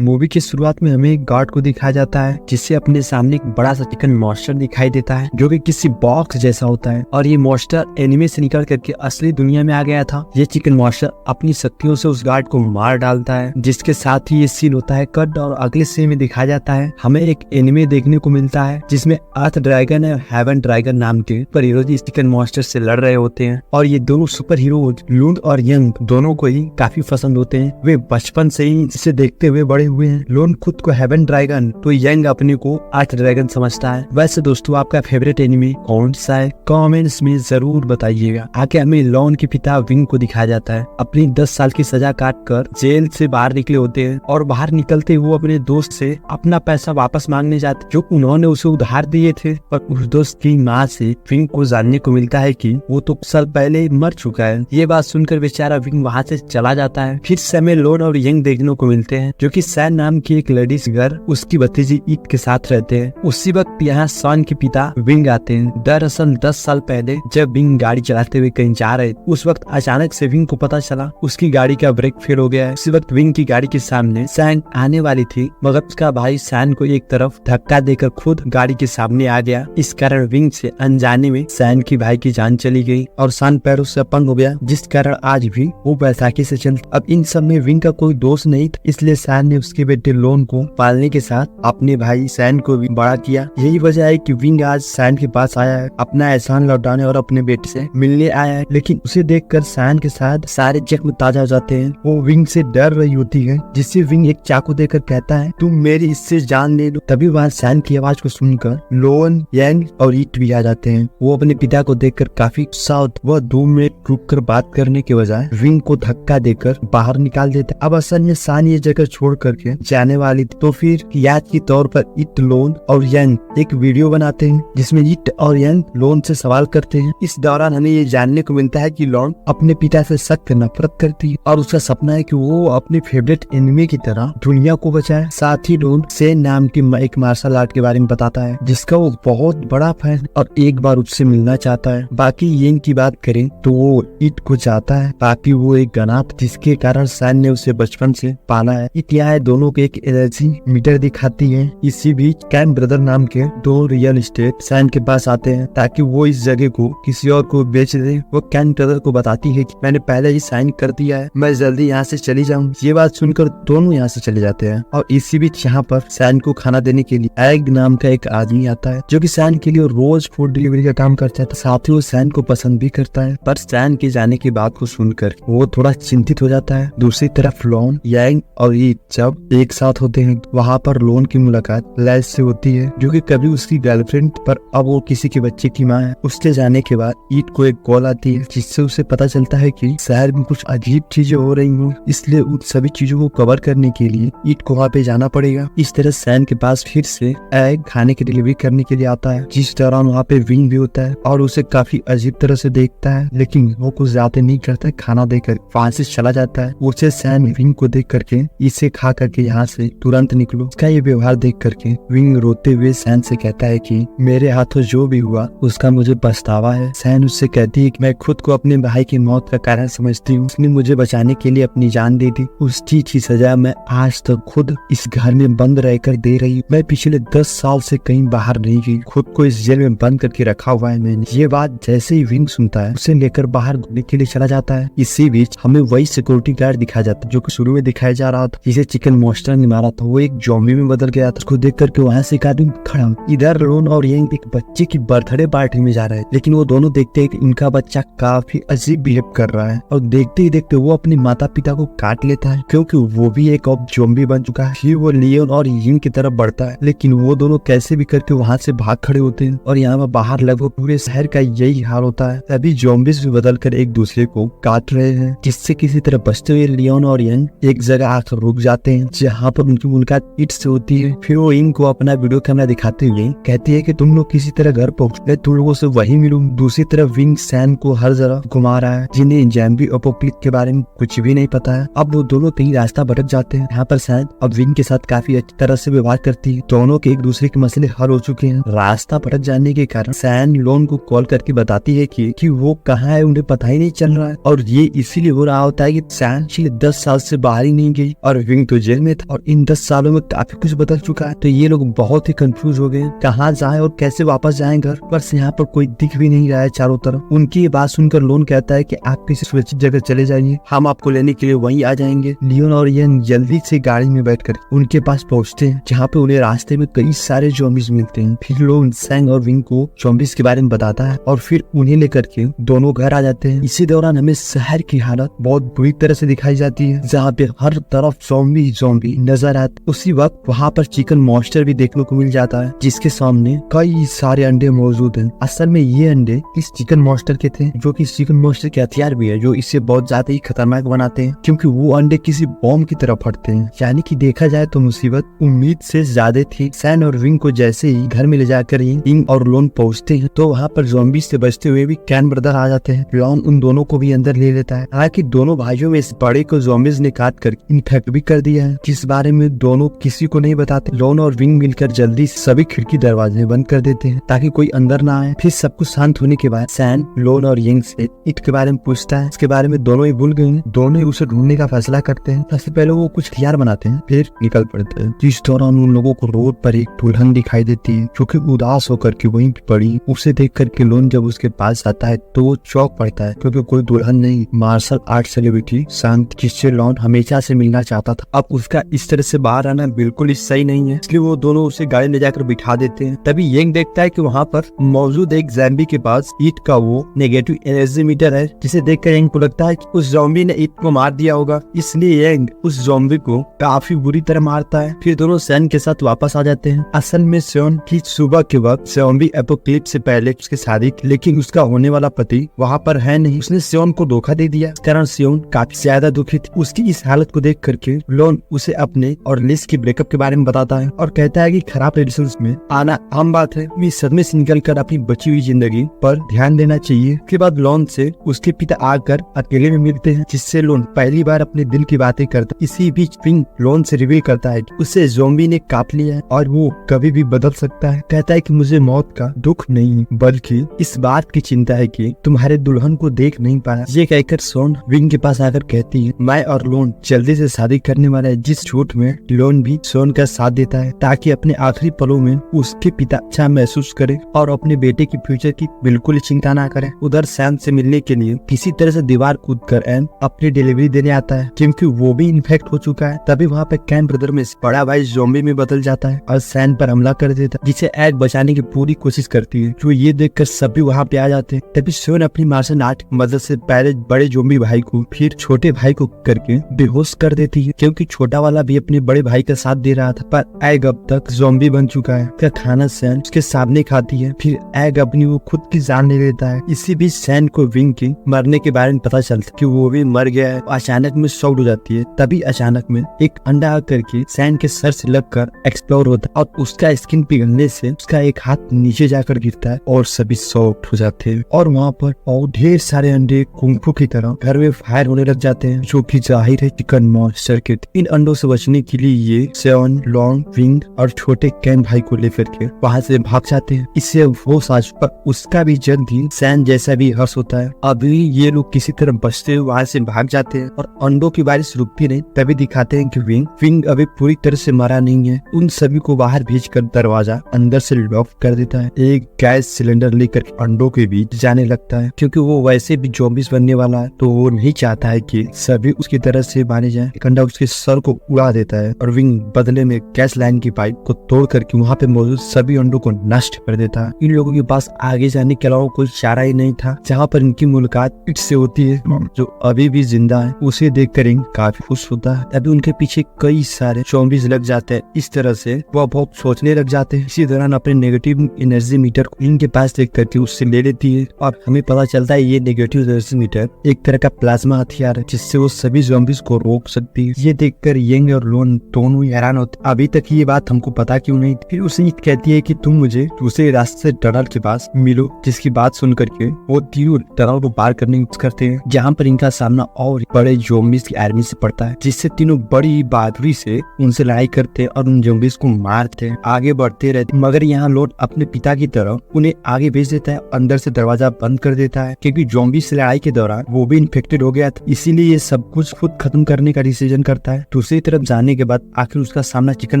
Movie की शुरुआत में हमें एक गार्ड को दिखाया जाता है जिससे अपने सामने एक बड़ा सा चिकन मॉन्स्टर दिखाई देता है जो कि किसी बॉक्स जैसा होता है और ये मॉन्स्टर एनिमे से निकल करके असली दुनिया में आ गया था। ये चिकन मॉन्स्टर अपनी शक्तियों से उस गार्ड को मार डालता है, जिसके साथ ही ये सीन होता है कट और अगले सीन में दिखाया जाता है हमें एक एनिमे देखने को मिलता है जिसमें अर्थ ड्रैगन और हेवन ड्रैगन नाम के सुपर हीरो इस चिकन मॉन्स्टर से लड़ रहे होते हैं और ये दोनों सुपर हीरो लून और यंग दोनों को ही काफी पसंद होते हैं। वे बचपन से ही इसे देखते हुए बड़े हुए हैं। लोन खुद को हेवन ड्रैगन तो यंग अपने को अर्थ ड्रैगन समझता है। वैसे दोस्तों आपका फेवरेट एनिमे कौन सा है कमेंट्स में जरूर बताइएगा। आगे हमें लोन के पिता विंग को दिखाया जाता है अपनी 10 साल की सजा काट कर जेल से बाहर निकले होते हैं और बाहर निकलते वो अपने दोस्त से अपना पैसा वापस मांगने जाते जो उन्होंने उसे उधार दिए थे। पर उस दोस्त की माँ से विंग को जानने को मिलता है कि वो तो कुछ साल पहले मर चुका है। ये बात सुनकर बेचारा विंग वहाँ से चला जाता है। फिर समय लोन और यंग देखने को मिलते हैं जो कि सैन नाम की एक लेडीज घर उसकी भतीजी ईट के साथ रहते हैं। उसी वक्त यहाँ सॉन के पिता विंग आते हैं। दरअसल 10 साल पहले जब विंग गाड़ी चलाते हुए कहीं जा रहे उस वक्त अचानक से विंग को पता चला उसकी गाड़ी का ब्रेक फेल हो गया है। उसी वक्त विंग की गाड़ी के सामने सैन आने वाली थी मगर उसका भाई सैन को एक तरफ धक्का देकर खुद गाड़ी के सामने आ गया। इस कारण विंग से अनजाने में सैन की भाई की जान चली गई और सैन पैरों से अपंग हो गया, जिस कारण आज भी वो बैसाखी से चलता। अब इन सब में विंग का कोई दोष नहीं था, इसलिए सैन ने उसके बेटे लोन को पालने के साथ अपने भाई सैन को भी बड़ा किया। यही वजह है कि विंग आज सैन के पास आया है, अपना एहसान लौटाने और अपने बेटे से मिलने आया है। लेकिन उसे देखकर सैन के साथ सारे जख्म ताजा हो जाते हैं। वो विंग से डर रही होती है, जिससे विंग एक चाकू देकर कहता है तुम मेरी इससे जान ले लो। तभी वहाँ सैन की आवाज को सुनकर लोन यंग और ईट भी आ जाते हैं। वो अपने पिता को देखकर काफी गुस्सा होता। वह 2 मिनट रुक कर बात करने के बजाय विंग को धक्का देकर बाहर निकाल देता। अब असल में सैन ये जगह छोड़ करके जाने वाली थी, तो फिर याद के तौर पर ईट लोन और यंग एक वीडियो बनाते हैं जिसमें ईट और यंग लोन से सवाल करते हैं। इस दौरान हमें ये जानने को मिलता है कि लोन अपने पिता से सख्त नफरत करती है और उसका सपना है कि वो अपने फेवरेट एनिमे की तरह दुनिया को बचाए। साथ ही लोन सेन नाम की एक मार्शल आर्ट के बारे में बताता है जिसका वो बहुत बड़ा फैन और एक बार उससे मिलना चाहता है। बाकी यंग की बात करें तो वो ईट को चाहता है ताकि वो एक अनाथ जिसके कारण सैन ने उसे बचपन से पाला है। ईट यहाँ दोनों के एक एनर्जी मीटर दिखाती है। इसी बीच कैन ब्रदर नाम के 2 रियल एस्टेट सैन के पास आते हैं ताकि वो इस जगह को किसी और को बेच दे। वो कैन ब्रदर को बताती है कि मैंने पहले ही साइन कर दिया है, मैं जल्दी यहाँ से चली जाऊँ। ये बात सुनकर दोनों यहाँ से चले जाते हैं और इसी बीच यहाँ पर सैन को खाना देने के लिए एग नाम का एक आदमी आता है जो कि सैन के लिए रोज फूड डिलीवरी का काम करता है। साथ ही वो सैन को पसंद भी करता है, पर सैन के जाने की बात को सुनकर वो थोड़ा चिंतित हो जाता है। दूसरी तरफ लोन यंग और ईट जब एक साथ होते हैं वहाँ पर लोन की मुलाकात लैस से होती है जो कि कभी उसकी गर्लफ्रेंड पर अब वो किसी के बच्चे की माँ है। उसके जाने के बाद ईट को एक कॉल आती है जिससे उसे पता चलता है कि शहर में कुछ अजीब चीजें हो रही हूँ, इसलिए उन सभी चीजों को कवर करने के लिए ईट को वहाँ पे जाना पड़ेगा। इस तरह सैन के पास फिर से एग खाने की डिलीवरी करने के लिए आता है, जिस दौरान वहाँ पे विंग भी होता है और उसे काफी अजीब तरह से देखता है, लेकिन वो कुछ ज्यादा नहीं करता है। खाना देकर वहाँ से चला जाता है। उसे सैन विंग को देख करके इसे खा करके यहाँ से तुरंत निकलो। उसका ये व्यवहार देख करके विंग रोते हुए सैन से कहता है कि मेरे हाथों जो भी हुआ उसका मुझे पछतावा है। सैन उससे कहती है कि मैं खुद को अपने भाई की मौत का कारण समझती हूँ, उसने मुझे बचाने के लिए अपनी जान दी थी। उस चीज की सजा मैं आज तक खुद इस घर में बंद रहकर दे रही हूँ। मैं पिछले 10 साल से कहीं बाहर नहीं गई, खुद को इस जेल में बंद करके रखा हुआ है मैंने। ये बात जैसे ही विंग सुनता है उसे लेकर बाहर घूमने के लिए चला जाता है। इसी बीच हमें वही सिक्योरिटी गार्ड दिखाया जाता है जो कि शुरू में दिखाया जा रहा था, जिसे चिकन मॉन्स्टर ने मारा था। वो एक ज़ॉम्बी में बदल गया था। उसको देख करके वहाँ से एक आदमी खड़ा। इधर लोन और यंग एक बच्चे की बर्थडे पार्टी में जा रहे हैं, लेकिन वो दोनों देखते हैं कि इनका बच्चा काफी अजीब बिहेव कर रहा है और देखते ही देखते वो अपने माता पिता को काट लेता है क्योंकि वो भी एक अब ज़ॉम्बी बन चुका है। फिर वो लियोन और यंग की तरफ बढ़ता है, लेकिन वो दोनों कैसे भी करके वहाँ से भाग खड़े होते हैं और यहाँ बाहर लगभग पूरे शहर का यही हाल होता है। अभी ज़ॉम्बीज भी बदल कर एक दूसरे को काट रहे हैं, जिससे किसी तरह बचते हुए लियोन और यंग एक जगह आकर रुक जाते हैं जहाँ पर उनकी मुलाकात ईट से होती है। फिर वो यंग को अपना वीडियो कैमरा दिखाते हुए कहती है कि तुम लोग किसी तरह घर पहुँच, मैं तुम लोगों से वही मिलूं। दूसरी तरफ विंग सैन को हर जगह घुमा रहा है, जिन्हें ज़ॉम्बी एपोकलिप्स के बारे में कुछ भी नहीं पता है। अब वो दोनों कहीं रास्ता भटक जाते हैं। यहाँ पर सैन अब विंग के साथ काफी अच्छी तरह से व्यवहार करती है। दोनों के एक दूसरे के मसले हल हो चुके हैं। रास्ता भटक जाने के कारण सैन लोन को कॉल करके बताती है कि वो कहाँ है, उन्हें पता ही नहीं चल रहा है और ये इसीलिए हो रहा होता है कि सैन पिछले 10 साल से बाहर ही नहीं गई और विंग तो जेल में था और इन 10 सालों में काफी कुछ बदल चुका है। तो ये लोग बहुत ही कंफ्यूज हो गए, कहाँ जाए और कैसे वापस जाएं घर। बस यहाँ पर कोई दिख भी नहीं रहा है चारों तरफ। उनकी ये बात सुनकर लोन कहता है कि आप किसी सुरक्षित जगह चले जाइए, हम आपको लेने के लिए वहीं आ जाएंगे। लियोन और यंग जल्दी से गाड़ी में बैठकर उनके पास पहुंचते हैं, जहाँ पे उन्हें रास्ते में कई सारे ज़ॉम्बीज मिलते हैं। फिर लोन सैंग और विंग को ज़ॉम्बीज के बारे में बताता है और फिर उन्हें लेकर के दोनों घर आ जाते हैं। इसी दौरान हमें शहर की हालत बहुत बुरी तरह से दिखाई जाती है, जहाँ पे हर तरफ ज़ॉम्बी नजर आते। उसी वक्त वहाँ पर चिकन मॉन्स्टर भी देखने को मिल जाता है, जिसके सामने कई सारे अंडे मौजूद हैं। असल में ये अंडे इस चिकन मॉन्स्टर के थे, जो कि चिकन मॉन्स्टर के हथियार भी है, जो इसे बहुत ज्यादा ही खतरनाक बनाते हैं, क्योंकि वो अंडे किसी बॉम्ब की तरह फटते हैं। यानी कि देखा जाए तो मुसीबत उम्मीद से ज्यादा थी। सैन और विंग को जैसे ही घर में ले जाकर विंग और लोन पहुंचते हैं, तो वहाँ पर ज़ॉम्बी से बचते हुए भी कैन ब्रदर आ जाते हैं। लोन उन दोनों को भी अंदर ले लेता है। हालांकि दोनों भाइयों में इस बड़े को ज़ॉम्बीज ने काट कर इन्फेक्ट भी कर दिया है, जिस बारे में दोनों किसी को नहीं बताते। लोन और विंग मिलकर जल्दी सभी खिड़की दरवाजे बंद कर देते हैं ताकि कोई अंदर ना आए। फिर सब कुछ शांत होने के बाद सैन लोन और यंग से इट के बारे में पूछता है। इसके बारे में दोनों ही भूल गए हैं। दोनों ही उसे ढूंढने का फैसला करते हैं। सबसे पहले वो कुछ हथियार बनाते हैं, फिर निकल पड़ते हैं। जिस दौरान उन लोगों को रोड पर एक दुल्हन दिखाई देती है, जो कि उदास होकर के वहीं पड़ी। उसे देख करके लोन जब उसके पास आता है तो वो चौंक पड़ता है, क्योंकि कोई दुल्हन नहीं, मार्शल आर्ट सेलिब्रिटी शांत, जिससे लोन हमेशा से मिलना चाहता था। अब उसका इस तरह से बाहर आना बिल्कुल ही सही नहीं है, इसलिए वो दोनों उसे गाड़ी ले जाकर बिठा देते हैं। तभी यंग देखता है कि वहाँ पर मौजूद एक ज़ॉम्बी के पास ईट का वो नेगेटिव एनर्जी मीटर है, जिसे देखकर यंग को लगता है कि उस ज़ॉम्बी ने ईट को मार दिया होगा। इसलिए यंग उस ज़ॉम्बी को काफी बुरी तरह मारता है। फिर दोनों सैन के साथ वापस आ जाते हैं। असल में सैन की सुबह के वक्त ज़ॉम्बी एपोकलिप्स से पहले उसकी शादी की, लेकिन उसका होने वाला पति वहाँ पर है नहीं। उसने सैन को धोखा दे दिया। इस कारण सैन काफी ज्यादा दुखित। उसकी इस हालत को देख करके लोन उसे अपने और लिस की ब्रेकअप के बारे में बताता है और कहता है कि खराब रिलेशंस में आना आम बात है, इस सदमे से निकलकर अपनी बची हुई जिंदगी पर ध्यान देना चाहिए। उसके बाद लोन से उसके पिता आकर अकेले में मिलते हैं, जिससे लोन पहली बार अपने दिल की बातें करता है। इसी बीच विंग लोन से रिवील करता है कि उसे ज़ॉम्बी ने काट लिया है और वो कभी भी बदल सकता है। कहता है कि मुझे मौत का दुख नहीं, बल्कि इस बात की चिंता है कि तुम्हारे दुल्हन को देख नहीं पाया। ये कहकर सोन विंग के पास आकर कहती है, मैं और लोन जल्दी से शादी करने वाला है। जिस झूठ में लोन भी सोन का साथ देता है, ताकि अपने आखिरी पलों में उसके पिता अच्छा महसूस करे और अपने बेटे की फ्यूचर की बिल्कुल चिंता ना करे। उधर सैम से मिलने के लिए किसी तरह से दीवार कूद कर एन अपनी डिलीवरी देने आता है, क्योंकि वो भी इन्फेक्ट हो चुका है। तभी वहाँ पे कैन ब्रदर में बड़ा भाई ज़ॉम्बी में बदल जाता है और सैन पर हमला कर देता है, जिसे एग बचाने की पूरी कोशिश करती है। जो ये देखकर सभी वहाँ पे आ जाते हैं। तभी सोन अपनी मार्शल आर्ट की मदद से पहले बड़े ज़ॉम्बी भाई को फिर छोटे भाई को करके बेहोश कर देती है, क्योंकि छोटा वाला भी अपने बड़े भाई का साथ दे रहा था। पर एग अब तक ज़ॉम्बी बन चुका है। का खाना सैन उसके सामने खाती है। फिर एग अपनी वो खुद की जान ले लेता है। इसी बीच सैन को विंग के मरने के बारे में पता चलता कि वो भी मर गया है। अचानक में शॉक्ड हो जाती है। तभी अचानक में एक अंडा आकर के सैन के सर से लगकर एक्सप्लोर होता है और उसका स्किन पिघलने से उसका एक हाथ नीचे जाकर गिरता है और सभी शॉक्ड हो जाते हैं। और वहाँ पर और ढेर सारे अंडे कुंफू की तरह घर में फायर होने लग जाते हैं, जो कि जाहिर है चिकन मॉन्स्टर के। इन अंडों से बचने के लिए ये सैन, लॉन्ग, विंग और छोटे कैन भाई को लेकर के वहाँ से भाग जाते हैं। इससे वो साज पर उसका भी जल्द ही सैन जैसा भी हर्ष होता है। अभी ये लोग किसी तरह बचते हुए वहाँ से भाग जाते हैं और अंडों की बारिश रुकती नहीं। तभी दिखाते हैं कि विंग अभी पूरी तरह से मरा नहीं है। उन सभी को बाहर भेजकर दरवाजा अंदर से लॉक कर देता है। एक गैस सिलेंडर लेकर अंडों के बीच जाने लगता है, क्योंकि वो वैसे भी ज़ॉम्बीज बनने वाला है, तो वो नहीं चाहता है कि सभी उसकी तरह से मारे जाए। एक अंडा उसके सर को उड़ा देता है और विंग बदले में गैस लाइन की पाइप को तोड़ करके वहाँ पे मौजूद सभी अंडों को नष्ट कर देता है। इन लोगों के पास आगे जाने के अलावा कोई चारा ही नहीं था। जहाँ पर इनकी मुलाकात इट से होती है, जो अभी भी जिंदा है। उसे देखकर इंग काफी खुश होता है। तभी उनके पीछे कई सारे ज़ॉम्बीज लग जाते हैं। इस तरह से वह बहुत सोचने लग जाते हैं। इसी दौरान अपने नेगेटिव एनर्जी मीटर को इनके पास देख करके उससे ले लेती है और हमें पता चलता है ये नेगेटिव एनर्जी मीटर एक तरह का प्लाज्मा हथियार है, जिससे वो सभी ज़ॉम्बीज को रोक सकती है। ये देखकर यंग और लोन दोनों हैरान होते, अभी तक ये बात हमको पता क्यों नहीं। फिर उसे कहती है कि तुम मुझे दूसरे रास्ते से टनल के पास मिलो, जिसकी बात सुन करके वो तीनों टनल को पार करने की कोशिश करते हैं, जहाँ पर इनका सामना और बड़े ज़ॉम्बीज की आर्मी से पड़ता है, जिससे तीनों बड़ी बहादुरी से उनसे लड़ाई करते और उन ज़ॉम्बीज को मारते हैं। आगे बढ़ते रहते, मगर यहाँ लोड अपने पिता की तरफ उन्हें आगे भेज देता है। अंदर से दरवाजा बंद कर देता है, क्योंकि ज़ॉम्बी से लड़ाई के दौरान वो भी इन्फेक्टेड हो गया था। इसीलिए ये सब कुछ खुद खत्म करने का डिसीजन करता है। दूसरी तरफ जाने के बाद आखिर उसका सामना चिकन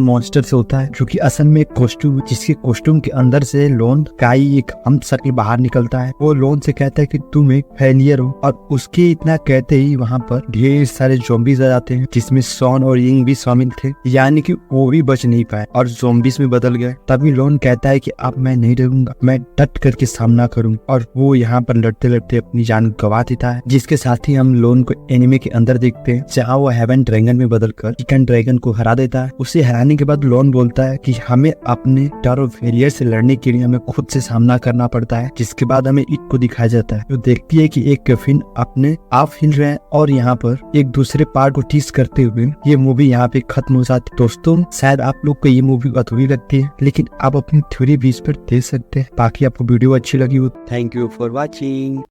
मॉन्स्टर से होता है, जो कि असल में एक कॉस्ट्यूम, जिसके कॉस्ट्यूम के अंदर से लोन का ही एक हम शक्ल बाहर निकलता है। वो लोन से कहता है कि तुम एक फेलियर हो, और उसके इतना कहते ही वहाँ पर ढेर सारे ज़ॉम्बीज आ जाते हैं, जिसमें शॉन और यिंग भी शामिल थे, यानी कि वो भी बच नहीं पाए और ज़ॉम्बीज में बदल गए। तभी लोन कहता है कि अब मैं नहीं डरूंगा, मैं डट करके सामना करूंगा, और वो यहाँ पर लड़ते लड़ते अपनी जान गवा देता है। जिसके साथ ही हम लोन को एनिमे के अंदर देखते हैं, जहाँ वो हेवन ड्रैगन में बदलकर चिकन ड्रैगन को हरा देता है। उसे हराने के बाद लोन बोलता है कि हमें अपने डर और फेलियर से लड़ने के लिए हमें खुद से सामना करना पड़ता है। जिसके बाद हमें इट को दिखाया जाता है, जो देखती है कि एक कफिन अपने आप हिल रहे हैं, और यहाँ पर एक दूसरे पार्ट को टीज करते हुए ये मूवी यहाँ पे खत्म हो जाती है। दोस्तों, शायद आप लोग को ये मूवी अधूरी लगती है, लेकिन आप अपनी थ्योरी भी इस पर दे सकते हैं। बाकी आपको वीडियो अच्छी लगी हो, थैंक यू फॉर वॉचिंग।